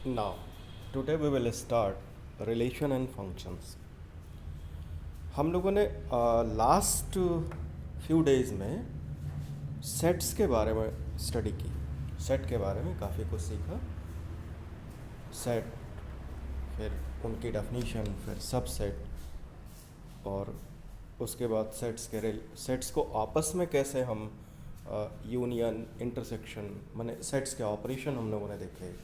Now, today we will start relation and functions. हम लोगों ने लास्ट फ्यू डेज में सेट्स के बारे में स्टडी की। सेट के बारे में काफ़ी कुछ सीखा। सेट, फिर उनकी डेफिनीशन, फिर सबसेट, और उसके बाद सेट्स को आपस में कैसे हम यूनियन, इंटरसेक्शन, माने सेट्स के ऑपरेशन हम लोगों ने देखे।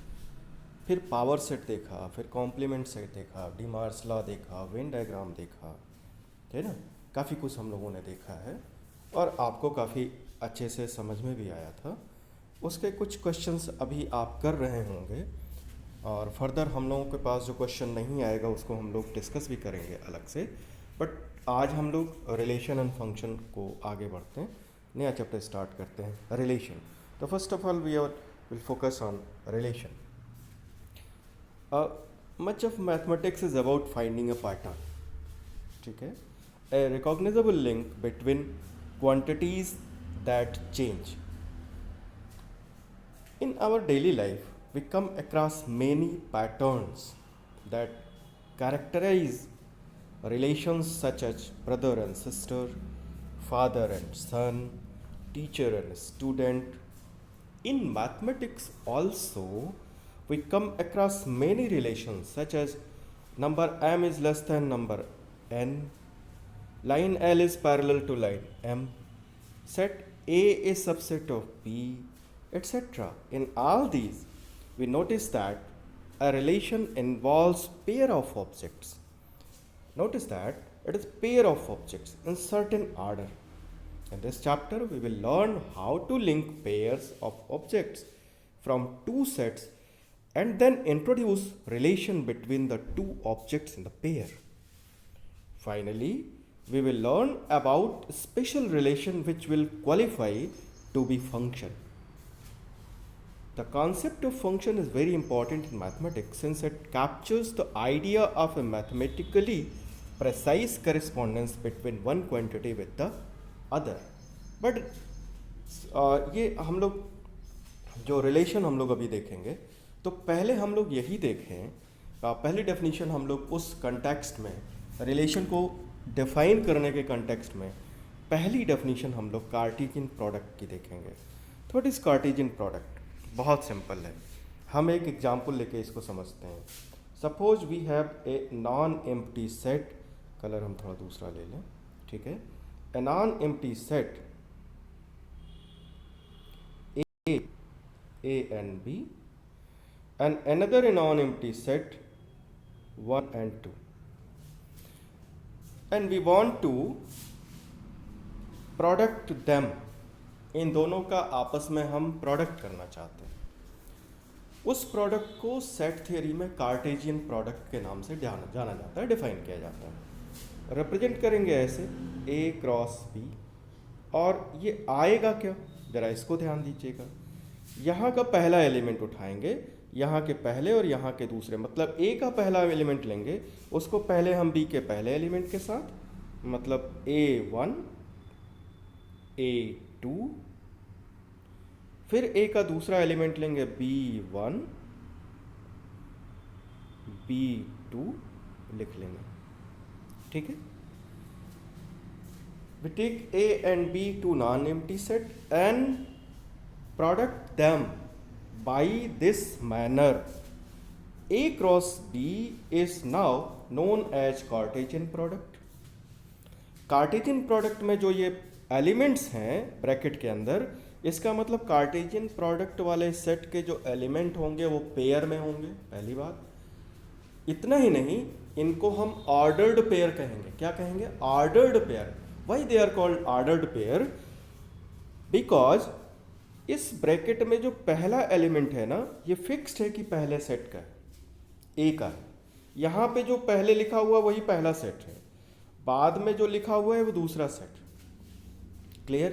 फिर पावर सेट देखा, फिर कॉम्प्लीमेंट सेट देखा, डीमार्स लॉ देखा, वेन डायग्राम देखा, है ना। काफ़ी कुछ हम लोगों ने देखा है और आपको काफ़ी अच्छे से समझ में भी आया था। उसके कुछ क्वेश्चंस अभी आप कर रहे होंगे और फर्दर हम लोगों के पास जो क्वेश्चन नहीं आएगा उसको हम लोग डिस्कस भी करेंगे अलग से। बट आज हम लोग रिलेशन एंड फंक्शन को आगे बढ़ते हैं, नया चैप्टर स्टार्ट करते हैं, रिलेशन। तो first of all we will focus on relation. Much of mathematics is about finding a pattern. ठीक है, a recognizable link between quantities that change. In our daily life, we come across many patterns that characterize relations such as brother and sister, father and son, teacher and student. In mathematics also, we come across many relations such as number m is less than number n, line L is parallel to line M, set A is subset of B, etc. In all these, we notice that a relation involves pair of objects. Notice that it is pair of objects in certain order. In this chapter, we will learn how to link pairs of objects from two sets and then introduce relation between the two objects in the pair. Finally, we will learn about special relation which will qualify to be function. The concept of function is very important in mathematics since it captures the idea of a mathematically precise correspondence between one quantity with the other. But ये हम लोग जो relation हम लोग अभी देखेंगे, तो पहले हम लोग यही देखें, पहली डेफिनेशन हम लोग उस कंटेक्स्ट में, रिलेशन को डिफाइन करने के कंटेक्स्ट में पहली डेफिनेशन हम लोग कार्टेशियन प्रोडक्ट की देखेंगे. तो व्हाट इज़ कार्टेशियन प्रोडक्ट? बहुत सिंपल है, हम एक एग्जाम्पल लेके इसको समझते हैं. Suppose we have a non empty set, colour हम थोड़ा दूसरा ले लें, ठीक है. A non-empty set A and B, and another non-empty set 1 and 2, and we want to product them. इन दोनों का आपस में हम प्रोडक्ट करना चाहते हैं. उस प्रोडक्ट को सेट थ्योरी में कार्टेशियन प्रोडक्ट के नाम से जाना जाता है, डिफाइन किया जाता है. रिप्रेजेंट करेंगे ऐसे A क्रॉस B, और ये आएगा क्या, ज़रा इसको ध्यान दीजिएगा. यहाँ का पहला एलिमेंट उठाएंगे, यहाँ के पहले और यहाँ के दूसरे, मतलब A का पहला एलिमेंट लेंगे, उसको पहले हम B के पहले एलिमेंट के साथ, मतलब A1 A2, फिर A का दूसरा एलिमेंट लेंगे B1 B2 लिख लेंगे, ठीक है. We take A and B to non-empty set and product them by this manner. A cross B is now known as Cartesian product. Cartesian product में जो ये एलिमेंट्स हैं ब्रैकेट के अंदर, इसका मतलब कार्टेशियन प्रोडक्ट वाले सेट के जो एलिमेंट होंगे वो पेयर में होंगे, पहली बात. इतना ही नहीं, इनको हम ऑर्डर्ड पेयर कहेंगे. क्या कहेंगे? Ordered pair. Why they are called ordered pair? Because इस ब्रैकेट में जो पहला एलिमेंट है ना, ये फिक्स्ड है कि पहले सेट का है, ए का है. यहाँ पे जो पहले लिखा हुआ वही पहला सेट है, बाद में जो लिखा हुआ है वो दूसरा set. Clear?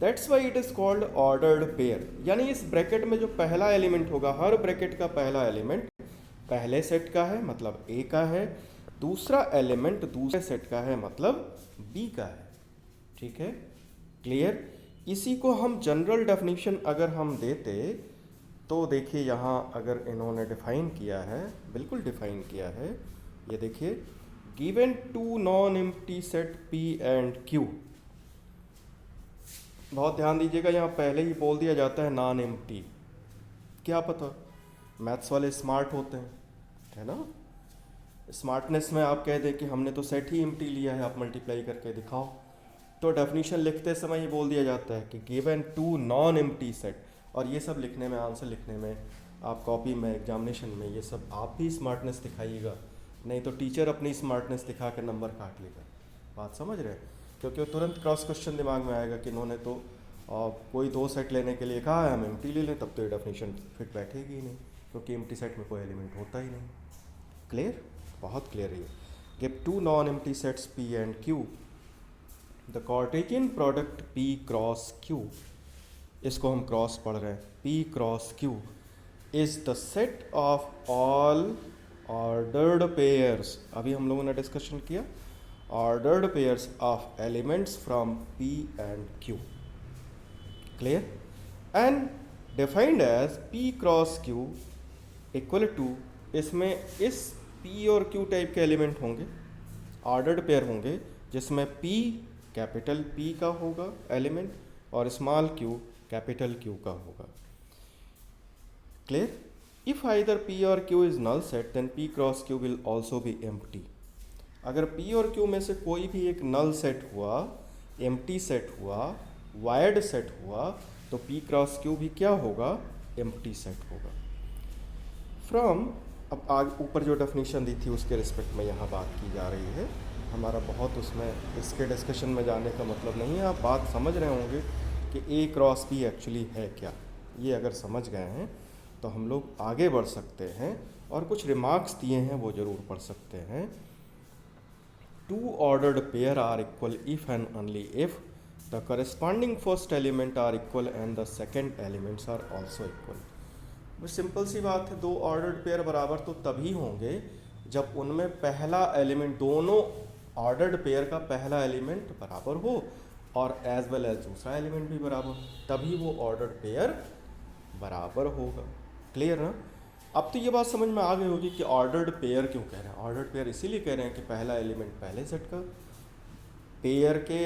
That's why it is called ordered pair. यानी इस ब्रैकेट में जो पहला एलिमेंट होगा, हर ब्रैकेट का पहला एलिमेंट पहले सेट का है, मतलब ए का है. दूसरा एलिमेंट दूसरे सेट का है, मतलब बी का है. ठीक है, क्लियर? इसी को हम जनरल डेफिनेशन अगर हम देते तो देखिए यहाँ अगर इन्होंने डिफाइन किया है, बिल्कुल डिफाइन किया है, ये देखिए given two non empty set P and Q। बहुत ध्यान दीजिएगा, यहाँ पहले ही बोल दिया जाता है नॉन एम्प्टी। क्या पता, मैथ्स वाले स्मार्ट होते हैं, है ना। स्मार्टनेस में आप कह दें कि हमने तो सेट ही एम्प्टी लिया है, आप मल्टीप्लाई करके दिखाओ। तो डेफिनेशन लिखते समय ही बोल दिया जाता है कि given two non empty set. और ये सब लिखने में, आंसर लिखने में, आप कॉपी में, एग्जामिनेशन में, ये सब आप भी स्मार्टनेस दिखाइएगा, नहीं तो टीचर अपनी स्मार्टनेस दिखा के नंबर काट लेगा। बात समझ रहे हैं? क्योंकि वो तुरंत क्रॉस क्वेश्चन दिमाग में आएगा कि इन्होंने तो कोई दो सेट लेने के लिए कहा है, हम एम्प्टी ले लें, तब तो ये डेफिनेशन फिट बैठेगी ही नहीं, क्योंकि एम्प्टी सेट में कोई एलिमेंट होता ही नहीं। क्लियर? बहुत क्लियर है ये। Give two non empty sets P and Q, the Cartesian product P cross Q, इसको हम क्रॉस पढ़ रहे हैं, P cross Q is the set of all ordered pairs. अभी हम लोगों ने डिस्कशन किया ordered pairs of elements from P and Q। Clear? And defined as P cross Q equal to, इसमें इस P और Q टाइप के element होंगे, ऑर्डर्ड पेयर होंगे, जिसमें P कैपिटल P का होगा एलिमेंट और स्मॉल q कैपिटल Q का होगा। क्लियर? इफ आइदर P और Q is null set then P cross Q will also be empty. अगर P और Q में से कोई भी एक नल सेट हुआ, एम्प्टी सेट हुआ, वायर्ड सेट हुआ, तो P क्रॉस Q भी क्या होगा? एम्प्टी सेट होगा। फ्रॉम, अब आगे ऊपर जो डेफिनेशन दी थी उसके रिस्पेक्ट में यहाँ बात की जा रही है। हमारा बहुत उसमें इसके डिस्कशन में जाने का मतलब नहीं है। आप बात समझ रहे होंगे कि A क्रॉस P एक्चुअली है क्या। ये अगर समझ गए हैं तो हम लोग आगे बढ़ सकते हैं, और कुछ रिमार्क्स दिए हैं वो ज़रूर पढ़ सकते हैं। Two ordered pair are equal if and only if the corresponding first element are equal and the second elements are also equal. बस सिंपल सी बात है, दो ऑर्डर्ड पेयर बराबर तो तभी होंगे जब उनमें पहला एलिमेंट, दोनों ऑर्डर्ड पेयर का पहला एलिमेंट बराबर हो और एज वेल एज दूसरा एलिमेंट भी बराबर हो, तभी वो ऑर्डर्ड पेयर बराबर होगा। क्लियर ना? अब तो ये बात समझ में आ गई होगी कि ऑर्डर्ड पेयर क्यों कह रहे हैं। ऑर्डर्ड पेयर इसीलिए कह रहे हैं कि पहला एलिमेंट पहले सेट का, पेयर के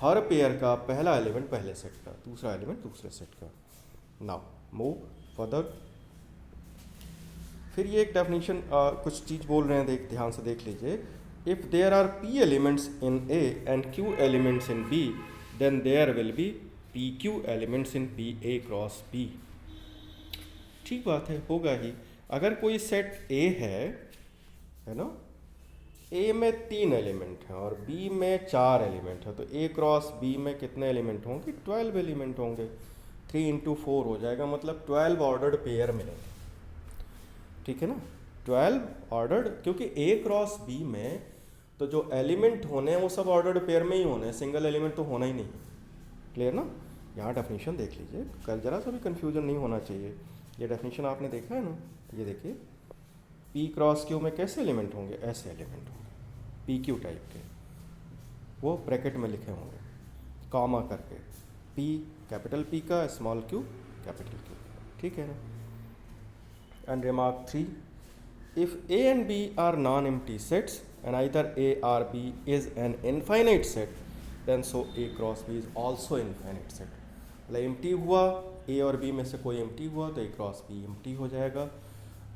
हर पेयर का पहला एलिमेंट पहले सेट का, दूसरा एलिमेंट दूसरे सेट का। Now move further. फिर ये एक डेफिनेशन कुछ चीज़ बोल रहे हैं, ध्यान से देख लीजिए। If there are P elements in A and Q elements in B then there will be PQ elements in PA cross B। ठीक बात है, होगा ही। अगर कोई सेट A है ना, A में 3 एलिमेंट हैं और B में 4 एलिमेंट है, तो A क्रॉस B में कितने एलिमेंट होंगे? 12 एलिमेंट होंगे। 3 × 4 हो जाएगा, मतलब 12 ऑर्डर्ड पेयर मिलेंगे। ठीक है ना, 12 ऑर्डर्ड, क्योंकि A क्रॉस B में तो जो एलिमेंट होने हैं वो सब ऑर्डर्ड पेयर में ही होने हैं, सिंगल एलिमेंट तो होना ही नहीं। क्लियर ना? यहाँ डेफिनेशन देख लीजिए, कल जरा सा भी कन्फ्यूजन नहीं होना चाहिए। ये डेफिनेशन आपने देखा है ना, ये देखिए P क्रॉस Q में कैसे एलिमेंट होंगे? ऐसे एलिमेंट होंगे, PQ टाइप के, वो ब्रैकेट में लिखे होंगे कॉमा करके, P कैपिटल P का, स्मॉल q कैपिटल Q। ठीक है ना? And remark 3, if A and B are non-empty sets and either A or B is an infinite set then so A cross B is also infinite set। मतलब empty हुआ, A और B में से कोई empty हुआ तो A cross B empty हो जाएगा।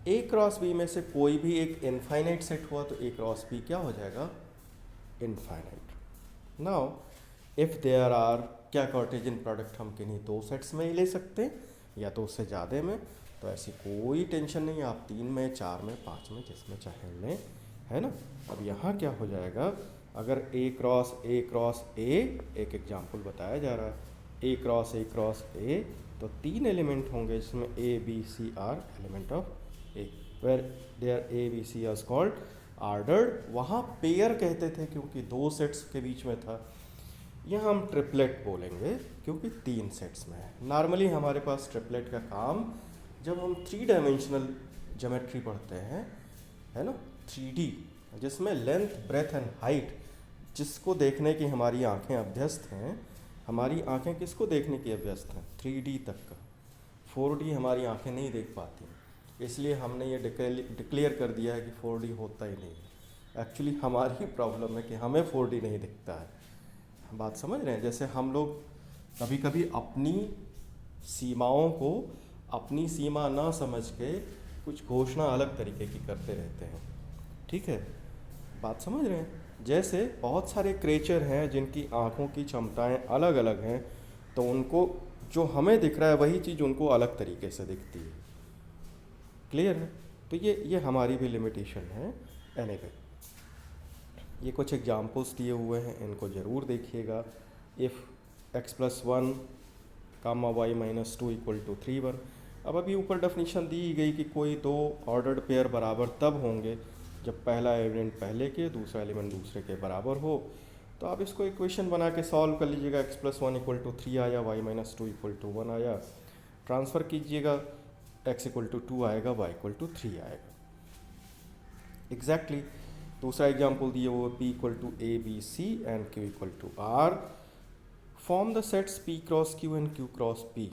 A क्रॉस B में से कोई भी एक इनफाइनाइट सेट हुआ तो A क्रॉस B क्या हो जाएगा? Infinite. Now if there are, क्या कार्टेशियन प्रोडक्ट हम किन्हीं दो सेट्स में ही ले सकते हैं या तो उससे ज़्यादा में, तो ऐसी कोई टेंशन नहीं, आप 3 में, 4 में, 5 में, जिसमें चाहे लें, है ना। अब यहाँ क्या हो जाएगा? अगर A क्रॉस A, एक एग्जाम्पल बताया जा रहा है, A क्रॉस A, तो 3 एलिमेंट होंगे जिसमें A, B, C are element of A, where there A, B, C are called ordered. वहाँ पेयर कहते थे क्योंकि 2 सेट्स के बीच में था, यहाँ हम ट्रिपलेट बोलेंगे क्योंकि 3 सेट्स में है। नॉर्मली हमारे पास ट्रिपलेट का काम जब हम 3 डायमेंशनल ज्योमेट्री पढ़ते हैं, है ना, 3D, जिसमें लेंथ, ब्रेथ एंड हाइट, जिसको देखने की हमारी आंखें अभ्यस्त हैं। हमारी आंखें किसको देखने की अभ्यस्त हैं? 3D तक का। 4D हमारी आंखें नहीं देख पाती, इसलिए हमने ये डिक्लेयर कर दिया है कि 4D होता ही नहीं है। एक्चुअली हमारी ही प्रॉब्लम है कि हमें 4D नहीं दिखता है। बात समझ रहे हैं? जैसे हम लोग कभी कभी अपनी सीमाओं को अपनी सीमा ना समझ के कुछ घोषणा अलग तरीके की करते रहते हैं। ठीक है, बात समझ रहे हैं? जैसे बहुत सारे क्रिएचर हैं जिनकी आँखों की क्षमताएं अलग अलग हैं, तो उनको जो हमें दिख रहा है वही चीज़ उनको अलग तरीके से दिखती है। क्लियर है? तो ये हमारी भी लिमिटेशन है। एनीवे, ये कुछ एग्जाम्पल्स दिए हुए हैं, इनको ज़रूर देखिएगा। If x+1 comma y - 2 = 3 1। अब अभी ऊपर डेफिनेशन दी गई कि कोई दो ऑर्डर्ड पेयर बराबर तब होंगे जब पहला एलिमेंट पहले के दूसरा एलिमेंट दूसरे के बराबर हो। तो आप इसको इक्वेशन बना के सॉल्व कर लीजिएगा। x+1 = 3 आया, y - 2 = 1 आया, ट्रांसफ़र कीजिएगा, x = 2 आएगा, y = 3 आएगा। एग्जैक्टली दूसरा एग्जाम्पल दिए वो p = a b c and q = r। Form the sets p cross q and q cross p।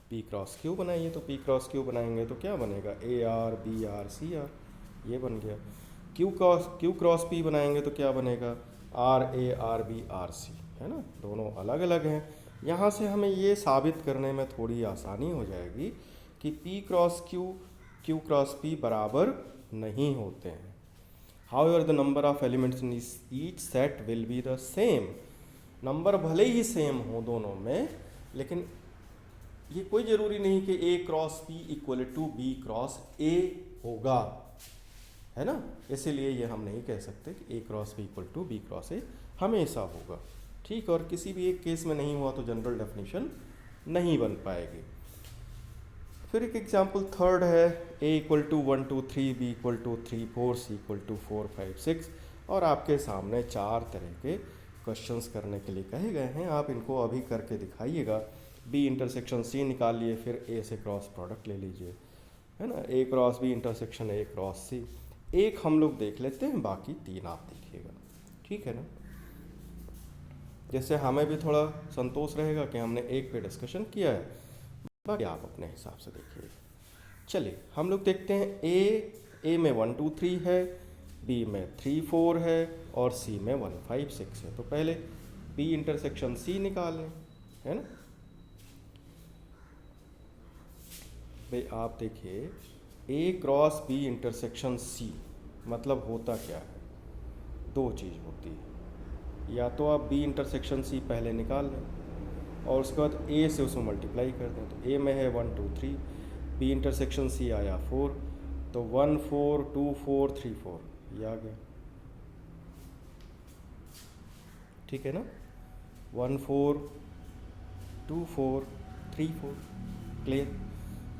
p cross q बनाइए, तो p क्रॉस q बनाएंगे तो क्या बनेगा? a r b r c r, ये बन गया। q क्रॉस p बनाएंगे तो क्या बनेगा? r a r b r c, है ना? दोनों अलग अलग हैं। यहाँ से हमें ये साबित करने में थोड़ी आसानी हो जाएगी कि p cross q cross p बराबर नहीं होते हैं। However, the number of elements in each set will be the same। Number भले ही सेम हो दोनों में, लेकिन ये कोई ज़रूरी नहीं कि a cross p = b cross a होगा, है ना? इसीलिए ये हम नहीं कह सकते कि a cross b = b cross a हमेशा होगा। ठीक, और किसी भी एक केस में नहीं हुआ तो जनरल डेफिनेशन नहीं बन पाएगी। फिर एक एग्जाम्पल थर्ड है, a = 1 2 3 b = 3 4 c = 4 5 6, और आपके सामने 4 तरह के क्वेश्चंस करने के लिए कहे गए हैं। आप इनको अभी करके दिखाइएगा। b इंटरसेक्शन c निकालिए, फिर a से क्रॉस प्रोडक्ट ले लीजिए, है ना? a cross b intersection a cross c। एक हम लोग देख लेते हैं, बाकी 3 आप देखिएगा। ठीक है ना? जैसे हमें भी थोड़ा संतोष रहेगा कि हमने एक पे डिस्कशन किया है, बाकी आप अपने हिसाब से देखिए। चलिए हम लोग देखते हैं। ए में 1 2 3 है, बी में 3 4 है, और सी में 1 5 6 है। तो पहले बी इंटरसेक्शन सी निकाल लें, है ना? भाई आप देखिए, ए क्रॉस बी इंटरसेक्शन सी मतलब होता क्या है? दो चीज़ होती है, या तो आप बी इंटरसेक्शन सी पहले निकाल लें और उसके बाद ए से उसमें मल्टीप्लाई कर दें। तो ए में है 1 2 3, बी इंटरसेक्शन सी आया 4, तो 1 4 2 4 3 4 ये आ गया। ठीक है ना? 1 4 2 4 3 4, क्लियर?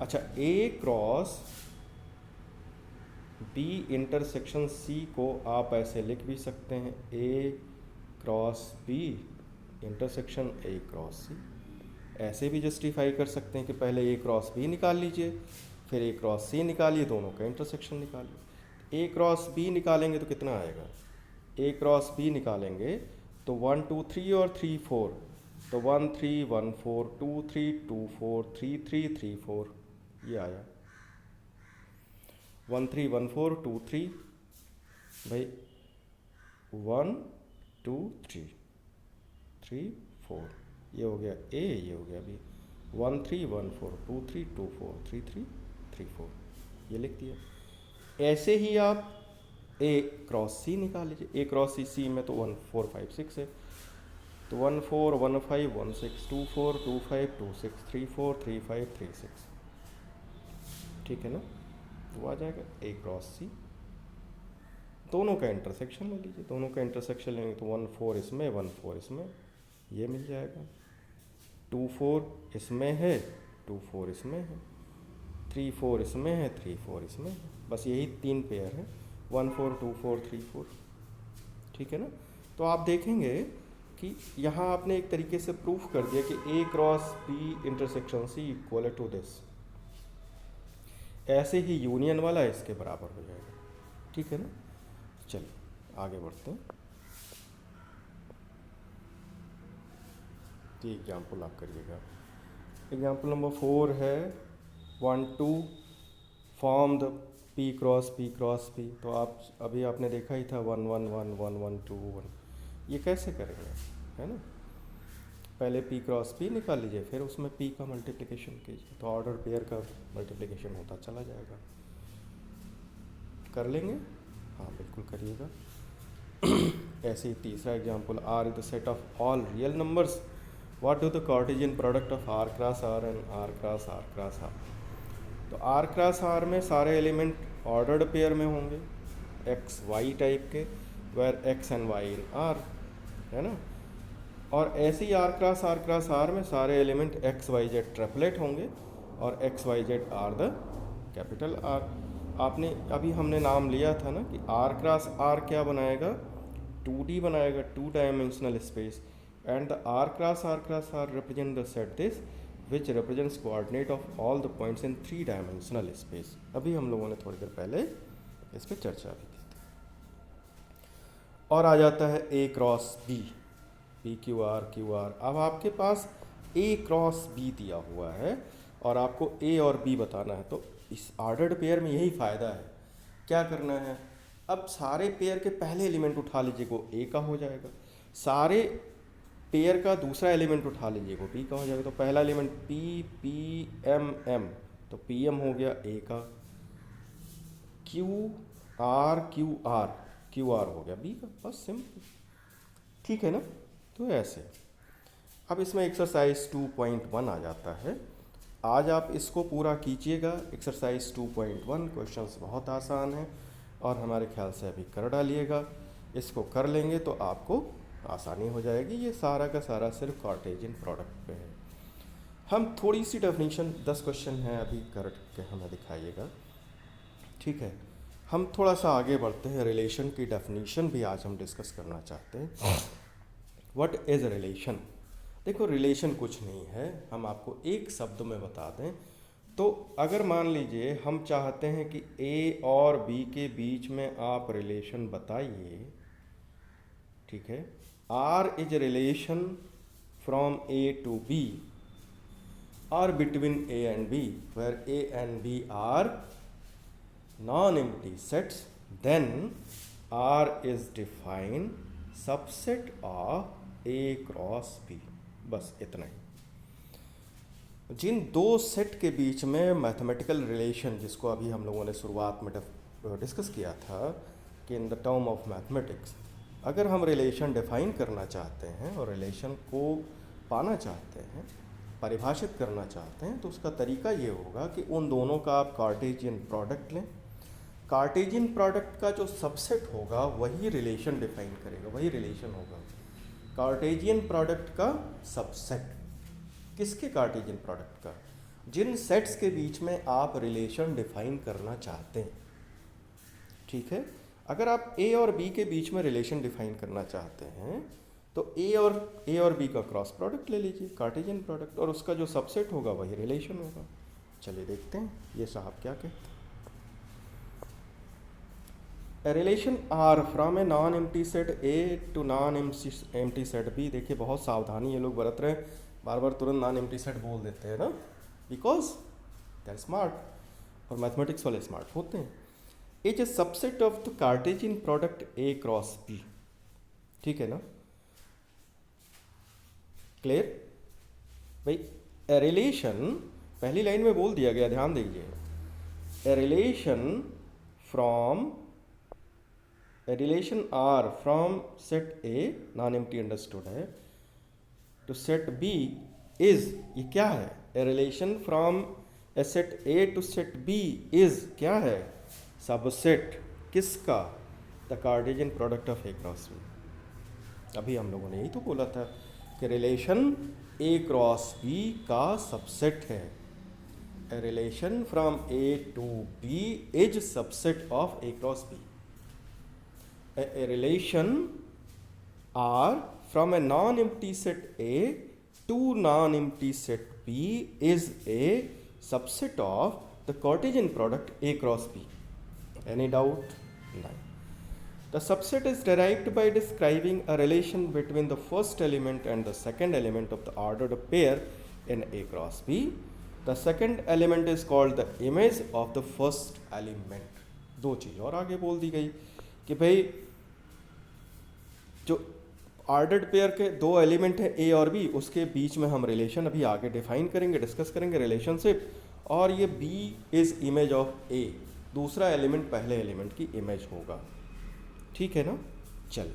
अच्छा, A cross B intersection C को आप ऐसे लिख भी सकते हैं, A cross B intersection A cross C. ऐसे भी जस्टिफाई कर सकते हैं कि पहले ए क्रॉस बी निकाल लीजिए, फिर ए क्रॉस सी निकालिए, दोनों का इंटरसेक्शन निकालिए। ए क्रॉस बी निकालेंगे तो कितना आएगा? ए क्रॉस बी निकालेंगे तो 1 2 3 और 3 4, तो 1 3 1 4 2 3 2 4 3 3 3 4 ये आया। 1 3 1 4 2 3, भाई 1 2 3 3 4 ये हो गया ए, ये हो गया बी। 1 3 1 4 2 3 2 4 3 3 3 4 ये लिख दिया। ऐसे ही आप ए क्रॉस सी निकाल लीजिए। ए क्रॉस सी में तो 1 4 5 6 है, तो 1 4 1 5 1 6 2 4 2 5 2 6 3 4 3 5 3 6, ठीक है ना? वो आ जाएगा ए क्रॉस सी। दोनों का इंटरसेक्शन ले लीजिए, दोनों का इंटरसेक्शन लेंगे तो 1 4 इसमें 1 4 इसमें ये मिल जाएगा। 2 4 इसमें है, 2 4 इसमें है, 3 4 इसमें है, 3 4 इसमें है। बस यही 3 पेयर है, 1 4 2 4 3 4, ठीक है ना? तो आप देखेंगे कि यहाँ आपने एक तरीके से प्रूफ कर दिया कि A cross B intersection C equal to this. ऐसे ही यूनियन वाला इसके बराबर हो जाएगा, ठीक है ना? चलिए आगे बढ़ते हैं। तो एग्जाम्पल आप करिएगा। एग्जाम्पल नंबर 4 है, want to form the P cross P, तो आप अभी आपने देखा ही था 1 1 1 1 1 2 1, ये कैसे करेंगे, है ना। पहले P क्रॉस P निकाल लीजिए, फिर उसमें P का मल्टीप्लिकेशन कीजिए, तो ऑर्डर पेयर का मल्टीप्लिकेशन होता चला जाएगा। कर लेंगे, हाँ बिल्कुल करिएगा। ऐसे ही तीसरा example, R is the set of all real numbers, what do the Cartesian product of R cross R and R cross R cross R। तो R क्रॉस R में सारे एलिमेंट ऑर्डर्ड पेयर में होंगे, एक्स वाई टाइप के, where X and Y in R, है ना। और ऐसे ही R क्रॉस R में सारे element X Y Z triplet होंगे, और X Y Z are the capital R। आपने अभी हमने नाम लिया था ना कि R क्रॉस R क्या बनाएगा, 2D बनाएगा, 2 dimensional space, and the R cross R represent the set this which represents coordinate of all the points in 3 dimensional space. अभी हम लोगों ने थोड़ी देर पहले इस पर चर्चा भी की थी। और आ जाता है A cross B, P Q R। अब आपके पास A क्रॉस B दिया हुआ है और आपको A और B बताना है, तो इस ऑर्डर्ड पेयर में यही फ़ायदा है। क्या करना है, अब सारे पेयर के पहले एलिमेंट उठा लीजिए, वो A का हो जाएगा, सारे पेयर का दूसरा एलिमेंट उठा लीजिए, वो P का हो जाएगा। तो पहला element P P M M, तो PM हो गया A का, Q R हो गया B का, बस सिंपल, ठीक है ना। तो ऐसे अब इसमें एक्सरसाइज 2.1 आ जाता है। आज आप इसको पूरा कीजिएगा, एक्सरसाइज 2.1। क्वेश्चंस बहुत आसान हैं और हमारे ख्याल से अभी कर डालिएगा। इसको कर लेंगे तो आपको आसानी हो जाएगी। ये सारा का सारा सिर्फ कार्टेशियन प्रोडक्ट पे है। हम थोड़ी सी डेफिनेशन, 10 क्वेश्चन हैं अभी, कर के हमें दिखाइएगा, ठीक है। हम थोड़ा सा आगे बढ़ते हैं, रिलेशन की डेफिनेशन भी आज हम डिस्कस करना चाहते हैं। What is relation? देखो, रिलेशन कुछ नहीं है, हम आपको एक शब्द में बता दें तो अगर मान लीजिए हम चाहते हैं कि A और B के बीच में आप रिलेशन बताइए, ठीक है। R is relation from A to B or between A and B, where A and B are non-empty sets, then R is defined subset of A cross B। बस इतना ही। जिन दो सेट के बीच में मैथमेटिकल रिलेशन, जिसको अभी हम लोगों ने शुरुआत में डिस्कस किया था कि in the term of mathematics, अगर हम रिलेशन डिफाइन करना चाहते हैं और रिलेशन को पाना चाहते हैं, परिभाषित करना चाहते हैं, तो उसका तरीका ये होगा कि उन दोनों का आप कार्टेशियन प्रोडक्ट लें। कार्टेशियन प्रोडक्ट का जो सबसेट होगा वही रिलेशन डिफाइन करेगा, वही रिलेशन होगा। कार्टेशियन प्रोडक्ट का सबसेट, किसके कार्टेशियन प्रोडक्ट का? जिन सेट्स के बीच में आप रिलेशन डिफाइन करना चाहते हैं, ठीक है। अगर आप A और B के बीच में रिलेशन डिफाइन करना चाहते हैं तो A और B का क्रॉस प्रोडक्ट ले लीजिए, कार्टेशियन प्रोडक्ट, और उसका जो सबसेट होगा वही रिलेशन होगा। चलिए देखते हैं ये साहब क्या कहते हैं। A relation R from a non-empty set A to non-empty set B। देखिए बहुत सावधानी ये लोग बरत रहे हैं, बार बार तुरंत नॉन एम्प्टी सेट बोल देते हैं ना, बिकॉज दे आर स्मार्ट और मैथमेटिक्स वाले स्मार्ट होते हैं। Is a subset of the Cartesian product A cross B, ठीक है ना, क्लियर भाई। ए रिलेशन पहली लाइन में बोल दिया गया, ध्यान दीजिए। A relation R from set A, non empty understood है, टू सेट B इज, ये क्या है? A relation from A set A to set B is क्या है? सबसेट किसका? The Cartesian product of A cross B। अभी हम लोगों ने यही तो बोला था कि रिलेशन A क्रॉस B का सबसेट है। A relation from A to B is subset of A cross B। A relation R from a non-empty set A to non-empty set B is a subset of the Cartesian product A cross B. Any doubt? No. The subset is derived by describing a relation between the first element and the second element of the ordered pair in A cross B. The second element is called the image of the first element. दो चीज़ और आगे बोल दी गई कि भाई जो ordered pair के दो एलिमेंट हैं ए और बी, उसके बीच में हम रिलेशन अभी आगे डिफाइन करेंगे, डिस्कस करेंगे रिलेशनशिप। और ये बी इज इमेज ऑफ ए, दूसरा एलिमेंट पहले एलिमेंट की इमेज होगा। ठीक है ना। चल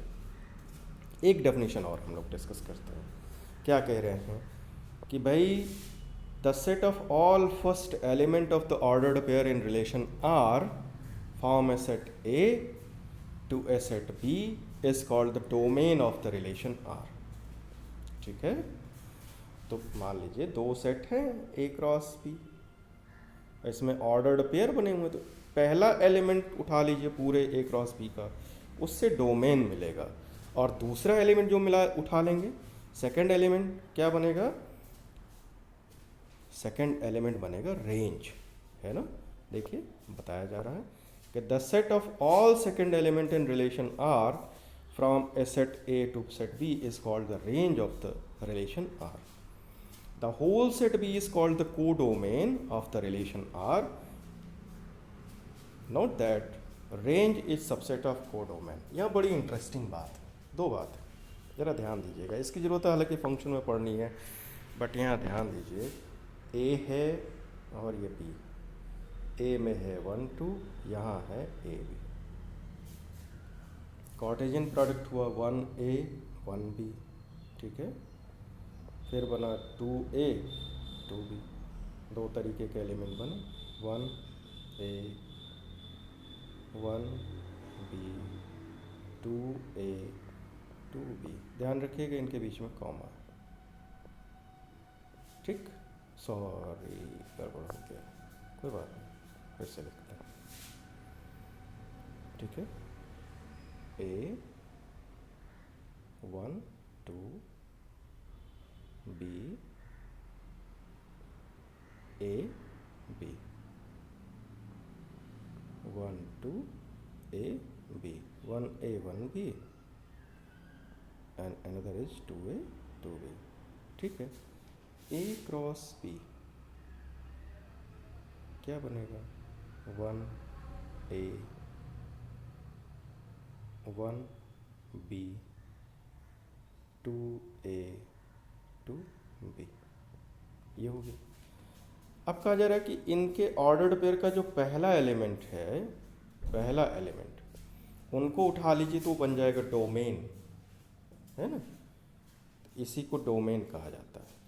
एक डेफिनेशन और हम लोग डिस्कस करते हैं। क्या कह रहे हैं कि भाई the set of all first element of the ordered pair in relation R form A set A to a set B is called the domain of the relation R. ठीक है। तो मान लीजिए दो सेट हैं ए क्रॉस बी, इसमें ordered pair बने हुए, तो पहला एलिमेंट उठा लीजिए पूरे ए क्रॉस बी का, उससे डोमेन मिलेगा। और दूसरा एलिमेंट जो मिला उठा लेंगे, सेकंड एलिमेंट क्या बनेगा, सेकंड एलिमेंट बनेगा रेंज, है ना। देखिए बताया जा रहा है कि the set of all second element in relation R from A set A to set B is called the range of the relation R. The whole set B is called the codomain of the relation R. Note that range is subset of codomain. यह बड़ी interesting बात है, दो बात है, ज़रा ध्यान दीजिएगा। इसकी ज़रूरत है हालांकि फंक्शन में पढ़नी है, बट यहाँ ध्यान दीजिए। ए है और ये बी, ए में है 1 2, यहाँ है ए बी। कार्टेशियन प्रोडक्ट हुआ 1a 1b। ठीक है। फिर बना 2a 2b, दो तरीके के एलिमेंट बने, 1a 1b 2a 2b। ध्यान रखिएगा इनके बीच में कॉमा है। ठीक, सॉरी गड़बड़ हो गया, कोई बात नहीं, फिर से लिखते हैं। ठीक है। A 1 2 B A B 1 2 A B 1A 1B and another is 2A 2B। ठीक है। A क्रॉस B क्या बनेगा, 1A 1B 2A 2B, ये हो गया। अब कहा जा रहा है कि इनके ऑर्डर्ड पेयर का जो पहला एलिमेंट है, पहला एलिमेंट, उनको उठा लीजिए तो बन जाएगा डोमेन, है ना। इसी को डोमेन कहा जाता है।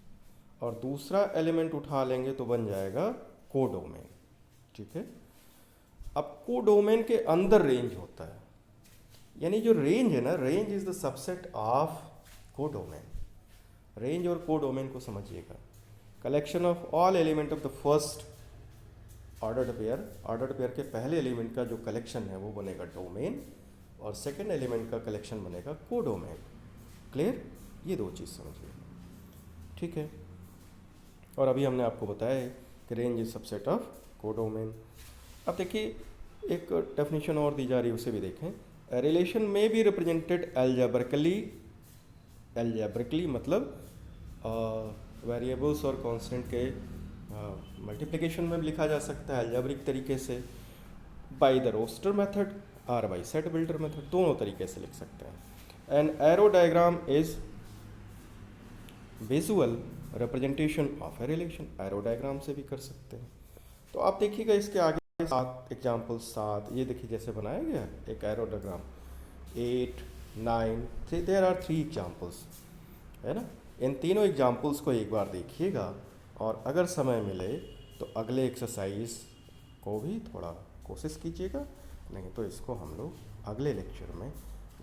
और दूसरा एलिमेंट उठा लेंगे तो बन जाएगा कोडोमेन। ठीक है। अब कोडोमेन के अंदर रेंज होता है, यानी जो रेंज है ना, range is the subset of codomain. Range और कोडोमेन को समझिएगा। Collection of all element of the first ordered pair, ordered pair के पहले एलिमेंट का जो कलेक्शन है वो बनेगा डोमेन, और सेकंड एलिमेंट का कलेक्शन बनेगा कोडोमेन। क्लियर, ये दो चीज़ समझिए। ठीक है। और अभी हमने आपको बताया है कि range is subset of codomain. अब देखिए एक डेफिनेशन और दी जा रही है, उसे भी देखें। रिलेशन में बी रिप्रेजेंटेड एल्जेब्रिकली, एल्जेब्रिकली मतलब वेरिएबल्स और कांस्टेंट के मल्टीप्लिकेशन में भी लिखा जा सकता है एल्जेब्रिक तरीके से, बाय द रोस्टर मेथड और बाय सेट बिल्डर मेथड, दोनों तरीके से लिख सकते हैं। An arrow diagram is visual representation of a relation, arrow diagram से भी कर सकते हैं। तो आप देखिएगा इसके आगे 7 एग्जाम्पल, 7 ये देखिए जैसे बनाया गया एक arrow diagram, 8 9 there are 3 examples, है ना। इन तीनों एग्जाम्पल्स को एक बार देखिएगा, और अगर समय मिले तो अगले एक्सरसाइज को भी थोड़ा कोशिश कीजिएगा, नहीं तो इसको हम लोग अगले लेक्चर में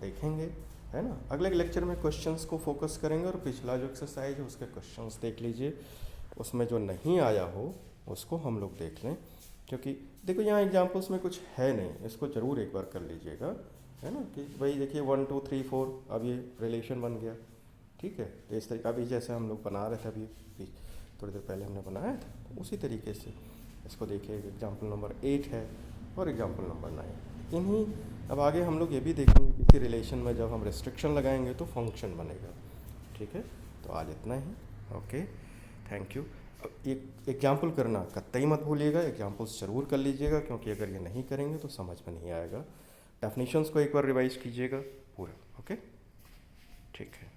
देखेंगे, है ना। अगले लेक्चर में क्वेश्चंस को फोकस करेंगे, और पिछला जो एक्सरसाइज है उसके क्वेश्चंस देख लीजिए, उसमें जो नहीं आया हो उसको हम लोग देख लें, क्योंकि देखो यहाँ एग्जाम्पल्स में कुछ है नहीं, इसको ज़रूर एक बार कर लीजिएगा, है ना। कि भाई देखिए 1 2 3 4 अब ये रिलेशन बन गया। ठीक है। तो इस तरीके अभी जैसे हम लोग बना रहे थे, अभी थोड़ी देर पहले हमने बनाया था, तो उसी तरीके से इसको देखिए। एग्जाम्पल नंबर 8 है और एग्जाम्पल नंबर 9। इन्हीं अब आगे हम लोग ये भी देखेंगे किसी रिलेशन में जब हम रिस्ट्रिक्शन लगाएंगे तो फंक्शन बनेगा। ठीक है। तो आज इतना ही। Okay, thank you. एक एग्जाम्पल करना कतई मत भूलिएगा, एग्जाम्पल्स ज़रूर कर लीजिएगा, क्योंकि अगर ये नहीं करेंगे तो समझ में नहीं आएगा। डेफिनेशंस को एक बार रिवाइज कीजिएगा पूरा। ओके, ठीक है।